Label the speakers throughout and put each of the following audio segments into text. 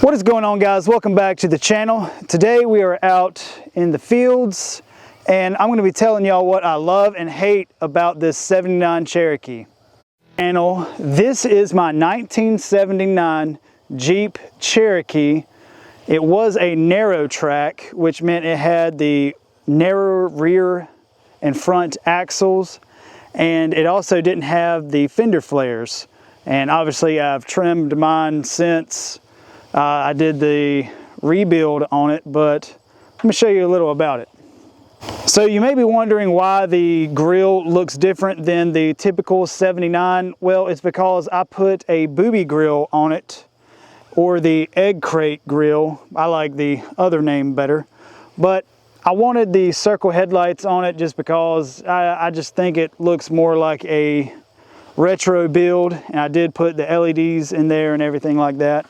Speaker 1: What is going on, guys? Welcome back to the channel. Today we are out in the fields and I'm going to be telling y'all what I love and hate about this 79 Cherokee. This is my 1979 Jeep Cherokee. It was a narrow track, which meant it had the narrow rear and front axles, and it also didn't have the fender flares. And obviously I've trimmed mine since I did the rebuild on it, but let me show you a little about it. So you may be wondering why the grill looks different than the typical 79. Well, it's because I put a booby grill on it, or the egg crate grill. I like the other name better, but I wanted the circle headlights on it just because I just think it looks more like a retro build, and I did put the LEDs in there and everything like that.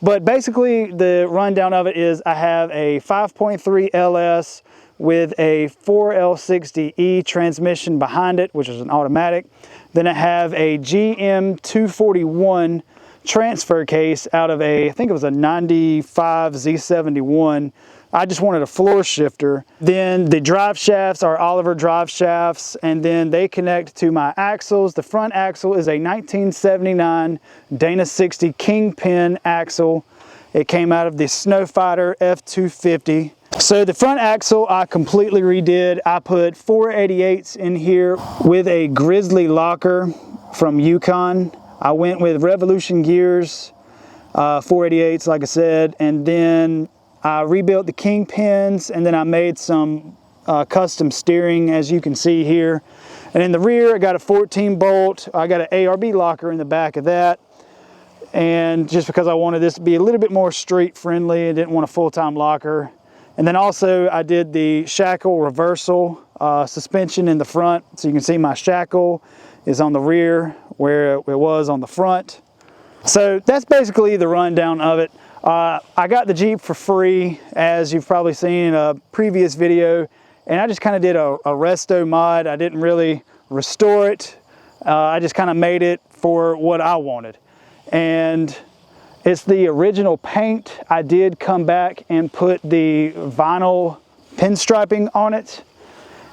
Speaker 1: But basically the rundown of it is I have a 5.3 LS with a 4L60E transmission behind it, which is an automatic. Then I have a GM 241 transfer case out of a, I think it was a 95 Z71. I just wanted a floor shifter. Then the drive shafts are Oliver drive shafts, and then they connect to my axles. The front axle is a 1979 Dana 60 Kingpin axle. It came out of the Snowfighter F250. So the front axle I completely redid. I put 488s in here with a Grizzly locker from Yukon. I went with Revolution gears, 488s like I said, and then I rebuilt the kingpins, and then I made some custom steering, as you can see here. And in the rear, I got a 14 bolt. I got an ARB locker in the back of that. And just because I wanted this to be a little bit more street friendly, I didn't want a full-time locker. And then also I did the shackle reversal suspension in the front. So you can see my shackle is on the rear where it was on the front. So that's basically the rundown of it. I got the Jeep for free, as you've probably seen in a previous video, and I just kind of did a resto mod. I didn't really restore it. I just kind of made it for what I wanted. And it's the original paint. I did come back and put the vinyl pinstriping on it.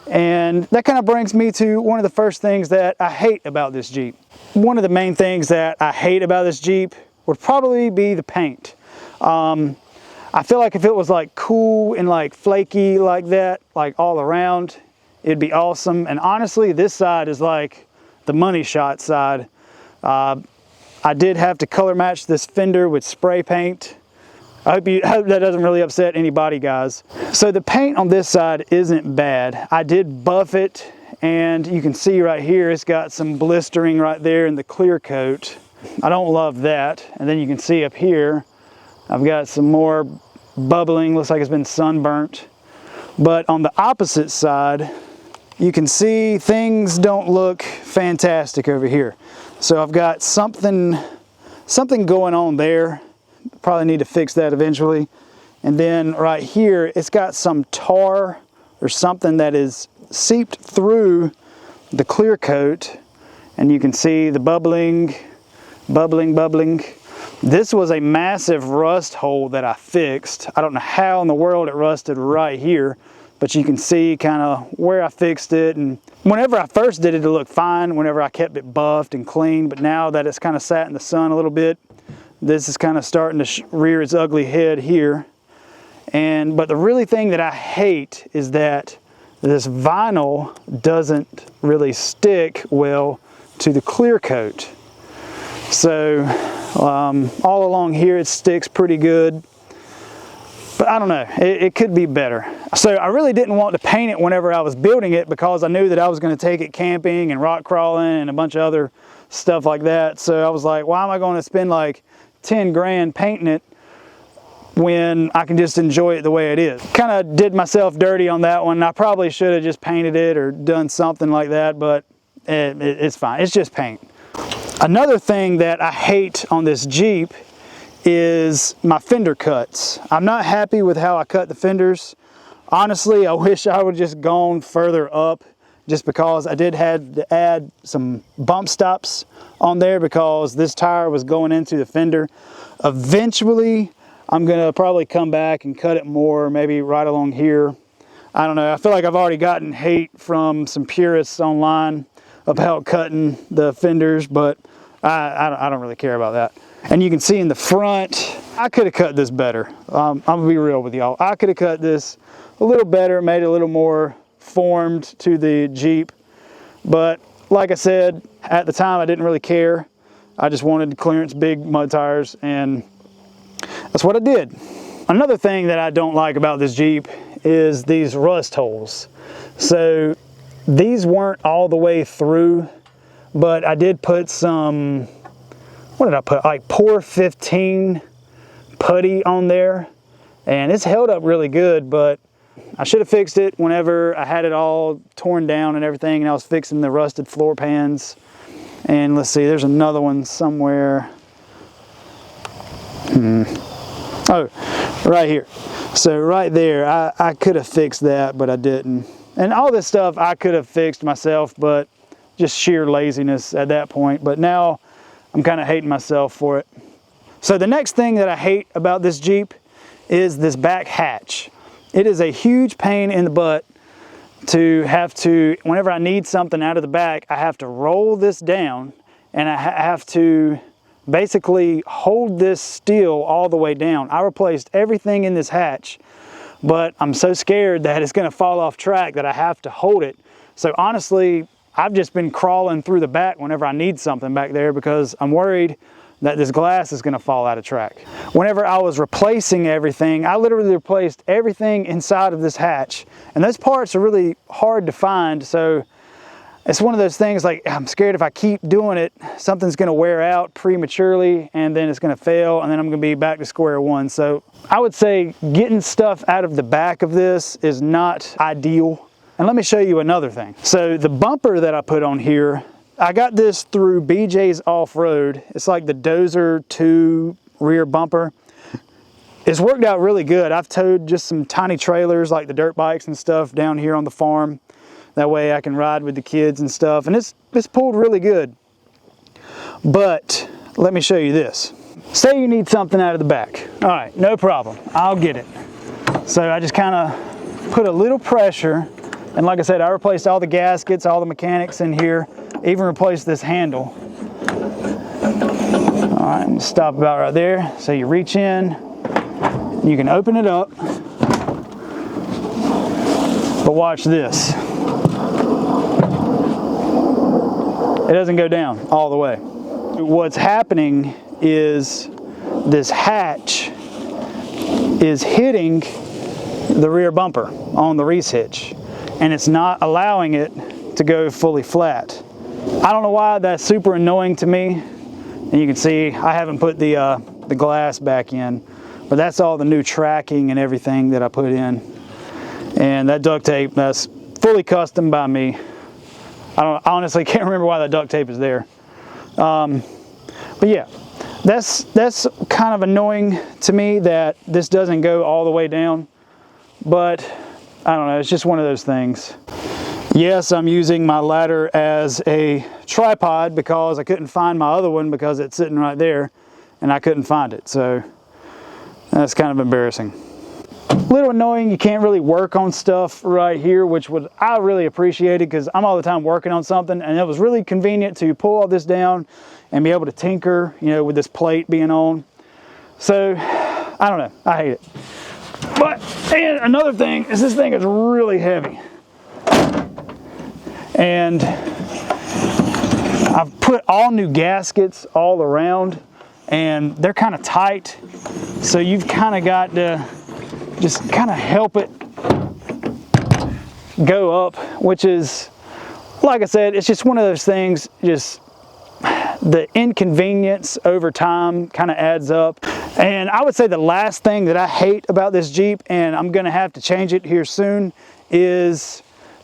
Speaker 1: And that kind of brings me to one of the first things that I hate about this Jeep. One of the main things that I hate about this Jeep would probably be the paint. I feel like if it was like cool and like flaky like that, like all around, it'd be awesome. And honestly, this side is like the money shot side. I did have to color match this fender with spray paint. I hope that doesn't really upset anybody, guys. So the paint on this side isn't bad. I did buff it, and you can see right here, it's got some blistering right there in the clear coat. I don't love that. And then you can see up here, I've got some more bubbling, looks like it's been sunburnt. But on the opposite side, you can see things don't look fantastic over here. So I've got something going on there. Probably need to fix that eventually. And then right here, it's got some tar or something that is seeped through the clear coat. And you can see the bubbling. This was a massive rust hole that I fixed. I don't know how in the world it rusted right here, but you can see kind of where I fixed it. And whenever I first did it, it looked fine whenever I kept it buffed and clean, but now that it's kind of sat in the sun a little bit, this is kind of starting to rear its ugly head here. But the really thing that I hate is that this vinyl doesn't really stick well to the clear coat. So all along here it sticks pretty good, but I don't know, it could be better. So I really didn't want to paint it whenever I was building it, because I knew that I was going to take it camping and rock crawling and a bunch of other stuff like that. So I was like, why am I going to spend like 10 grand painting it when I can just enjoy it the way it is? Kind of did myself dirty on that one. I probably should have just painted it or done something like that, but it's fine. It's just paint. Another thing that I hate on this Jeep is my fender cuts. I'm not happy with how I cut the fenders. Honestly, I wish I would just gone further up, just because I did have to add some bump stops on there because this tire was going into the fender. Eventually, I'm gonna probably come back and cut it more, maybe right along here. I don't know, I feel like I've already gotten hate from some purists online about cutting the fenders, but I don't really care about that. And you can see in the front, I could have cut this better. I'm gonna be real with y'all. I could have cut this a little better, made it a little more formed to the Jeep. But like I said, at the time I didn't really care. I just wanted to clearance big mud tires, and that's what I did. Another thing that I don't like about this Jeep is these rust holes. So these weren't all the way through, but I did put some, what did I put? Like Pour 15 putty on there, and it's held up really good, but I should have fixed it whenever I had it all torn down and everything, and I was fixing the rusted floor pans. And let's see, there's another one somewhere. Oh, right here. So right there, I could have fixed that, but I didn't. And all this stuff I could have fixed myself, but just sheer laziness at that point. But now I'm kind of hating myself for it. So the next thing that I hate about this Jeep is this back hatch. It is a huge pain in the butt to have to, whenever I need something out of the back, I have to roll this down, and I have to basically hold this steel all the way down. I replaced everything in this hatch, but I'm so scared that it's gonna fall off track that I have to hold it. So honestly, I've just been crawling through the back whenever I need something back there because I'm worried that this glass is gonna fall out of track. Whenever I was replacing everything, I literally replaced everything inside of this hatch, and those parts are really hard to find. So it's one of those things, like, I'm scared if I keep doing it, something's gonna wear out prematurely, and then it's gonna fail, and then I'm gonna be back to square one. So I would say getting stuff out of the back of this is not ideal. And let me show you another thing. So the bumper that I put on here, I got this through BJ's Off-Road. It's like the Dozer 2 rear bumper. It's worked out really good. I've towed just some tiny trailers like the dirt bikes and stuff down here on the farm. That way I can ride with the kids and stuff. And it's pulled really good. But let me show you this. Say you need something out of the back. All right, no problem. I'll get it. So I just kind of put a little pressure. And like I said, I replaced all the gaskets, all the mechanics in here, even replaced this handle. All right, and stop about right there. So you reach in, you can open it up, but watch this. It doesn't go down all the way. What's happening is this hatch is hitting the rear bumper on the Reese hitch, and it's not allowing it to go fully flat. I don't know why that's super annoying to me. And you can see I haven't put the glass back in, but that's all the new tracking and everything that I put in. And that duct tape, that's fully custom by me. I honestly can't remember why that duct tape is there. But yeah, that's kind of annoying to me that this doesn't go all the way down. But I don't know, it's just one of those things. Yes, I'm using my ladder as a tripod because I couldn't find my other one because it's sitting right there and I couldn't find it. So that's kind of embarrassing. A little annoying, you can't really work on stuff right here, which I really appreciated because I'm all the time working on something, and it was really convenient to pull all this down and be able to tinker, you know, with this plate being on. So I don't know, I hate it. But, and another thing is this thing is really heavy. And I've put all new gaskets all around, and they're kind of tight. So you've kind of got to just kind of help it go up, which is, like I said, it's just one of those things, just the inconvenience over time kind of adds up. And I would say the last thing that I hate about this Jeep, and I'm gonna have to change it here soon, is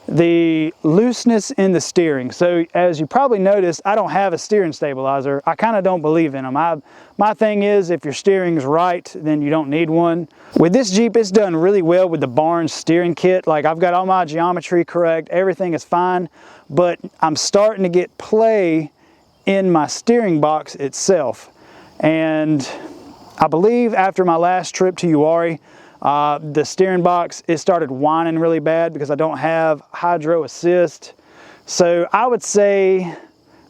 Speaker 1: the looseness in the steering. So as you probably noticed, I don't have a steering stabilizer. I kind of don't believe in them. My thing is, if your steering's right, then you don't need one. With this Jeep, it's done really well with the Barnes steering kit. Like, I've got all my geometry correct, everything is fine, but I'm starting to get play in my steering box itself. And I believe after my last trip to Uwharrie, the steering box, it started whining really bad because I don't have hydro assist. So I would say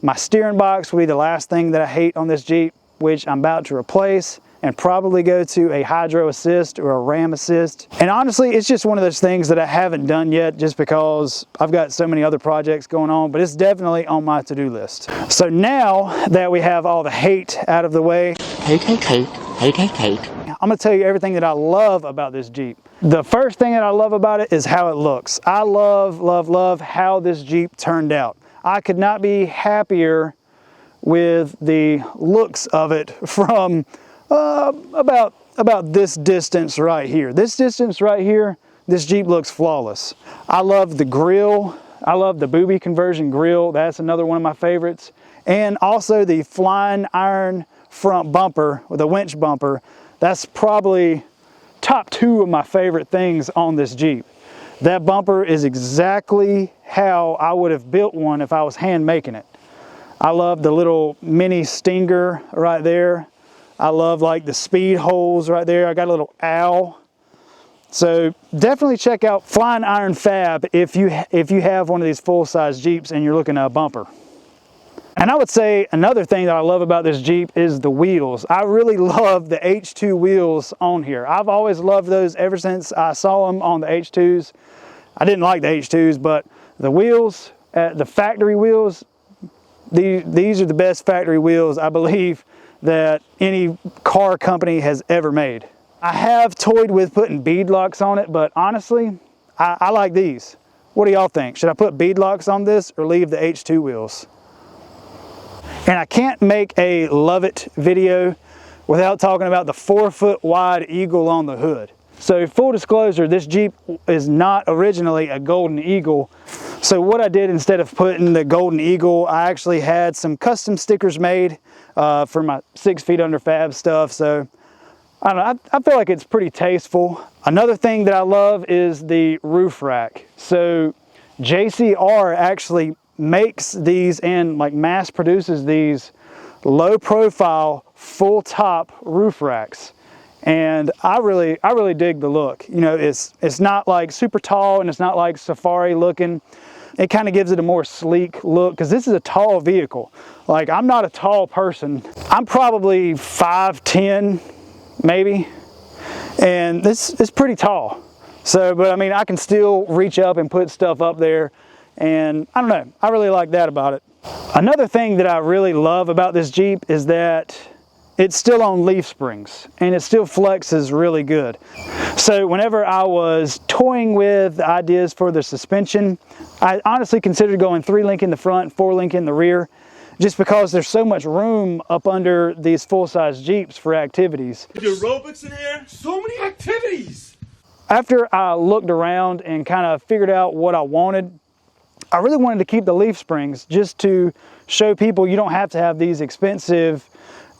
Speaker 1: my steering box will be the last thing that I hate on this Jeep, which I'm about to replace and probably go to a hydro assist or a ram assist. And honestly, it's just one of those things that I haven't done yet just because I've got so many other projects going on, but it's definitely on my to-do list. So now that we have all the hate out of the way, hate. I'm gonna tell you everything that I love about this Jeep. The first thing that I love about it is how it looks. I love how this Jeep turned out. I could not be happier with the looks of it from about this distance right here. This distance right here, this Jeep looks flawless. I love the grille. I love the booby conversion grille. That's another one of my favorites. And also the flying iron front bumper with a winch bumper. That's probably top 2 of my favorite things on this Jeep. That bumper is exactly how I would have built one if I was hand making it. I love the little mini stinger right there. I love like the speed holes right there. I got a little owl. So definitely check out Flying Iron Fab if you have one of these full-size Jeeps and you're looking at a bumper. And I would say another thing that I love about this Jeep is the wheels. I really love the H2 wheels on here. I've always loved those ever since I saw them on the H2s. I didn't like the H2s, but the wheels, the factory wheels, these are the best factory wheels I believe that any car company has ever made. I have toyed with putting bead locks on it, but honestly, I like these. What do y'all think? Should I put bead locks on this or leave the H2 wheels? And I can't make a love it video without talking about the 4-foot wide eagle on the hood. So full disclosure, this Jeep is not originally a golden eagle. So what I did instead of putting the golden eagle, I actually had some custom stickers made for my 6 Feet Under Fab stuff. So I don't know, I feel like it's pretty tasteful. Another thing that I love is the roof rack. So JCR actually makes these and like mass produces these low profile full top roof racks. And I really dig the look. You know, it's not like super tall and it's not like safari looking. It kind of gives it a more sleek look because this is a tall vehicle. Like, I'm not a tall person. I'm probably 5'10", maybe. And this is pretty tall. So, but I mean, I can still reach up and put stuff up there. And I don't know, I really like that about it. Another thing that I really love about this Jeep is that it's still on leaf springs and it still flexes really good. So whenever I was toying with ideas for the suspension, I honestly considered going 3-link in the front, 4-link in the rear, just because there's so much room up under these full-size Jeeps for activities.
Speaker 2: Aerobics in here, so many activities.
Speaker 1: After I looked around and kind of figured out what I wanted, I really wanted to keep the leaf springs just to show people you don't have to have these expensive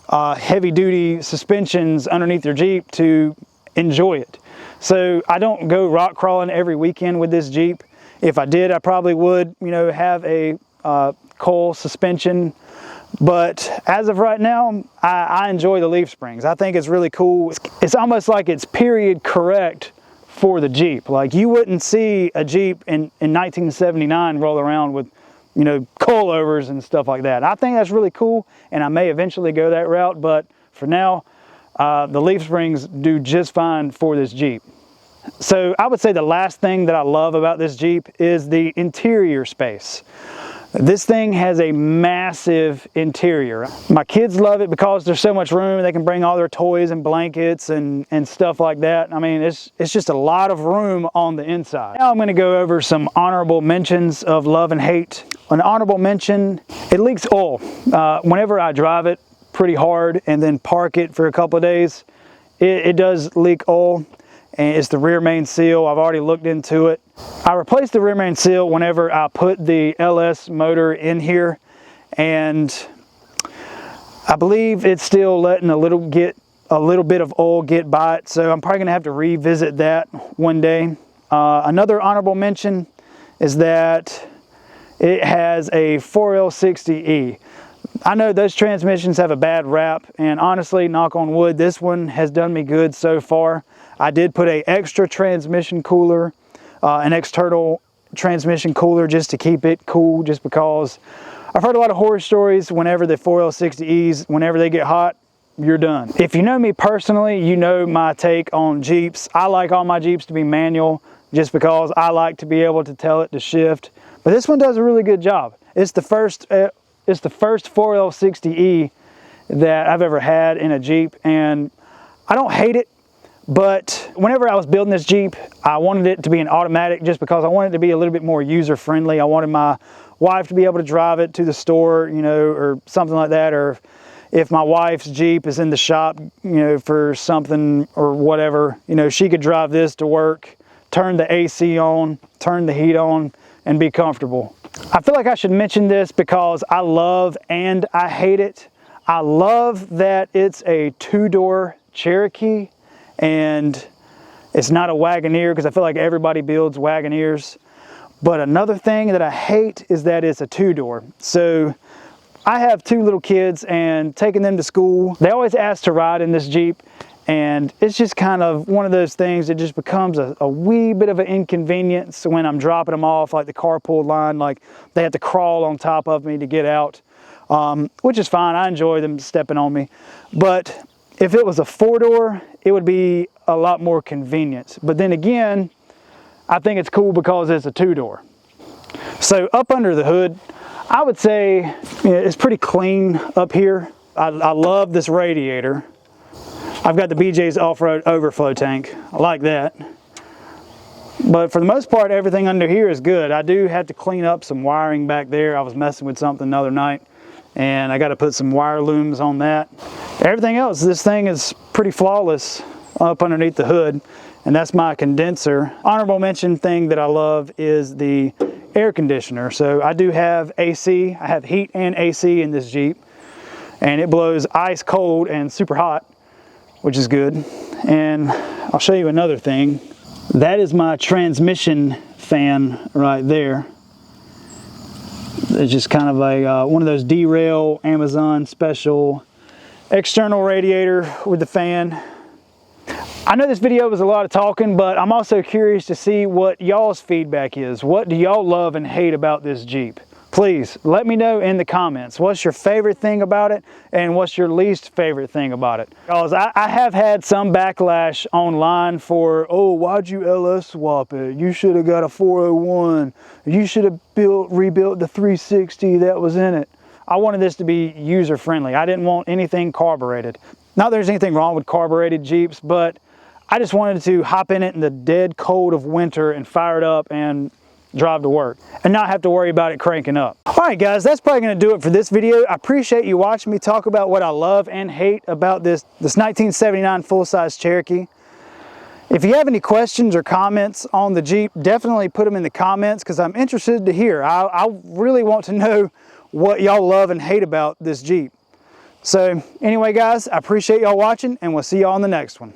Speaker 1: heavy-duty suspensions underneath your Jeep to enjoy it. So I don't go rock crawling every weekend with this Jeep. If I did, I probably would, you know, have a coil suspension. But as of right now, I enjoy the leaf springs. I think it's really cool. It's almost like it's period correct for the Jeep. Like, you wouldn't see a Jeep in 1979 roll around with, you know, coilovers and stuff like that. I think that's really cool, and I may eventually go that route, but for now, the leaf springs do just fine for this Jeep. So I would say the last thing that I love about this Jeep is the interior space. This thing has a massive interior. My kids love it because there's so much room. They can bring all their toys and blankets and stuff like that. I mean, it's just a lot of room on the inside. Now I'm going to go over some honorable mentions of love and hate. An honorable mention, it leaks oil. Whenever I drive it pretty hard and then park it for a couple of days, it does leak oil. And it's the rear main seal. I've already looked into it. I replaced the rear main seal whenever I put the LS motor in here, and I believe it's still letting a little bit of oil get by it, so I'm probably gonna have to revisit that one day. Another honorable mention is that it has a 4L60E. I know those transmissions have a bad rap, and honestly, knock on wood, this one has done me good so far. I did put an extra transmission cooler, an external transmission cooler, just to keep it cool, just because I've heard a lot of horror stories whenever the 4L60Es, whenever they get hot, you're done. If you know me personally, you know my take on Jeeps. I like all my Jeeps to be manual just because I like to be able to tell it to shift. But this one does a really good job. It's the first 4L60E that I've ever had in a Jeep, and I don't hate it, but whenever I was building this Jeep, I wanted it to be an automatic just because I wanted it to be a little bit more user-friendly. I wanted my wife to be able to drive it to the store, you know, or something like that, or if my wife's Jeep is in the shop, you know, for something or whatever, you know, she could drive this to work, turn the AC on, turn the heat on, and be comfortable. I feel like I should mention this because I love and I hate it. I love that it's a two-door Cherokee and it's not a Wagoneer, because I feel like everybody builds Wagoneers. But another thing that I hate is that it's a two-door. So I have two little kids, and taking them to school, they always ask to ride in this Jeep, and it's just kind of one of those things that just becomes a wee bit of an inconvenience when I'm dropping them off, like the carpool line, like they have to crawl on top of me to get out, which is fine. I enjoy them stepping on me. But if it was a four-door, it would be a lot more convenient. But then again, I think it's cool because it's a two-door. So up under the hood, I would say, you know, it's pretty clean up here. I love this radiator. I've got the BJ's off-road overflow tank. I like that. But for the most part, everything under here is good. I do have to clean up some wiring back there. I was messing with something the other night, and I got to put some wire looms on that. Everything else, this thing is pretty flawless up underneath the hood, and that's my condenser. Honorable mention thing that I love is the air conditioner. So I do have AC. I have heat and AC in this Jeep, and it blows ice cold and super hot, which is good. And I'll show you another thing. That is my transmission fan right there. It's just kind of a one of those derail Amazon special external radiator with the fan. I know this video was a lot of talking, but I'm also curious to see what y'all's feedback is. What do y'all love and hate about this Jeep? Please let me know in the comments. What's your favorite thing about it, and what's your least favorite thing about it? Because I have had some backlash online for, oh, why'd you LS swap it? You should have got a 401. You should have rebuilt the 360 that was in it. I wanted this to be user friendly. I didn't want anything carbureted. Not that there's anything wrong with carbureted Jeeps, but I just wanted to hop in it in the dead cold of winter and fire it up and drive to work and not have to worry about it cranking up. All right, guys, that's probably going to do it for this video. I appreciate you watching me talk about what I love and hate about this 1979 full-size Cherokee. If you have any questions or comments on the Jeep, definitely put them in the comments, because I'm interested to hear. I really want to know what y'all love and hate about this Jeep. So anyway, guys, I appreciate y'all watching, and we'll see y'all on the next one.